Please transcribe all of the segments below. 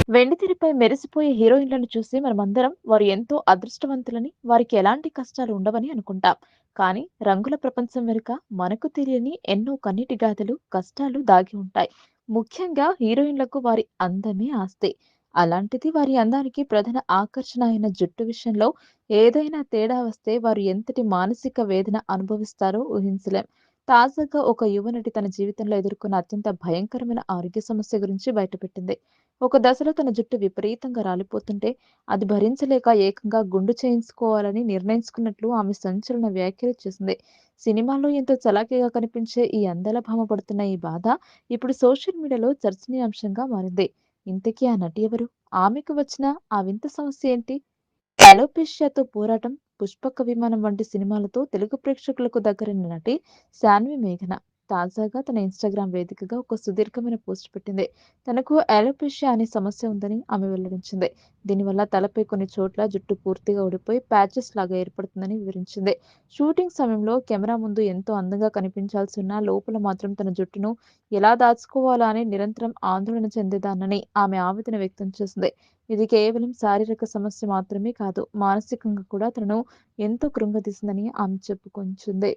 వెండితెరపై మెరిసిపోయే హీరోయిన్లను చూసి మనమందరం వారు ఎంతో అదృష్టవంతులని, వారికి ఎలాంటి కష్టాలు ఉండవని అనుకుంటాం. కానీ రంగుల ప్రపంచం వెనుక మనకు తెలియని ఎన్నో కన్నీటి గాథలు, కష్టాలు దాగి ఉంటాయి. ముఖ్యంగా హీరోయిన్లకు వారి అందమే ఆస్తి. అలాంటిది వారి అందానికి ప్రధాన ఆకర్షణ అయిన జుట్టు విషయంలో ఏదైనా తేడా వస్తే వారు ఎంతటి మానసిక వేదన అనుభవిస్తారో ఊహించలేం. తాజాగా ఒక యువనటి తన జీవితంలో ఎదుర్కొన్న అత్యంత భయంకరమైన ఆరోగ్య సమస్య గురించి బయటపెట్టింది. ఒక దశలో తన జుట్టు విపరీతంగా రాలిపోతుంటే, అది భరించలేక ఏకంగా గుండు చేయించుకోవాలని నిర్ణయించుకున్నట్లు ఆమె సంచలన వ్యాఖ్యలు చేసింది. సినిమాల్లో ఎంతో చలాకీగా కనిపించే ఈ అందాల భామ పడుతున్న ఈ బాధ ఇప్పుడు సోషల్ మీడియాలో చర్చనీయాంశంగా మారింది. ఇంతకీ ఆ నటి ఎవరు? ఆమెకు వచ్చిన ఆ వింత సమస్య ఏంటి? అలోపేషియాతో పోరాటం, పుష్పక విమానం వంటి సినిమాలతో తెలుగు ప్రేక్షకులకు దగ్గరైన నటి శాన్వి మేఘన తాజాగా తన ఇన్‌స్టాగ్రామ్ వేదికగా ఒక సుదీర్ఘమైన పోస్ట్ పెట్టింది. తనకు అలోపేషియా అనే సమస్య ఉందని ఆమె వెల్లడించింది. దీనివల్ల తలపై కొన్ని చోట్ల జుట్టు పూర్తిగా ఊడిపోయి ప్యాచెస్ లాగా ఏర్పడుతుందని వివరించింది. షూటింగ్ సమయంలో కెమెరా ముందు ఎంతో అందంగా కనిపించాల్సున్నా లోపల మాత్రం తన జుట్టును ఎలా దాచుకోవాలా అని నిరంతరం ఆందోళన చెందేదాన్నని ఆమె ఆవేదన వ్యక్తం చేసింది. ఇది కేవలం శారీరక సమస్య మాత్రమే కాదు, మానసికంగా కూడా తనను ఎంతో కృంగదీసిందని ఆమె చెప్పుకొంచుంది.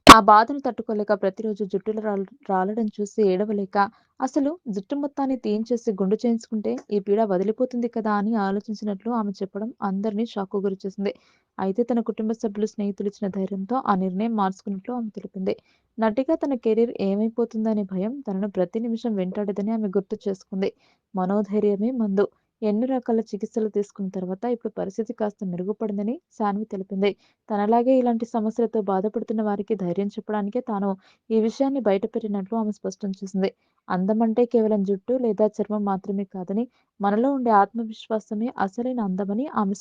ఆ బాధను తట్టుకోలేక ప్రతిరోజు జుట్టులు రాలడం చూసి ఏడవలేక, అసలు జుట్టు మొత్తాన్ని తీయించేసి గుండు చేయించుకుంటే ఈ పీడ వదిలిపోతుంది కదా అని ఆలోచించినట్లు ఆమె చెప్పడం అందరినీ షాక్‌కు గురిచేసింది. అయితే తన కుటుంబ సభ్యులు, స్నేహితులు ఇచ్చిన ధైర్యంతో ఆ నిర్ణయం మార్చుకున్నట్లు ఆమె తెలిపింది. నటిగా తన కెరీర్ ఏమైపోతుందనే భయం తనను ప్రతి నిమిషం వెంటాడేదని ఆమె గుర్తు చేసుకుంది. మనోధైర్యమే మందు. ఎన్నో రకాల చికిత్సలు తీసుకున్న తర్వాత ఇప్పుడు పరిస్థితి కాస్త మెరుగుపడిందని సాన్వి తెలిపింది. తనలాగే ఇలాంటి సమస్యలతో బాధపడుతున్న వారికి ధైర్యం చెప్పడానికే తాను ఈ విషయాన్ని బయటపెట్టినట్లు ఆమె స్పష్టం చేసింది. అందం అంటే కేవలం జుట్టు లేదా చర్మం మాత్రమే కాదని, మనలో ఉండే ఆత్మవిశ్వాసమే అసలైన అందమని ఆమె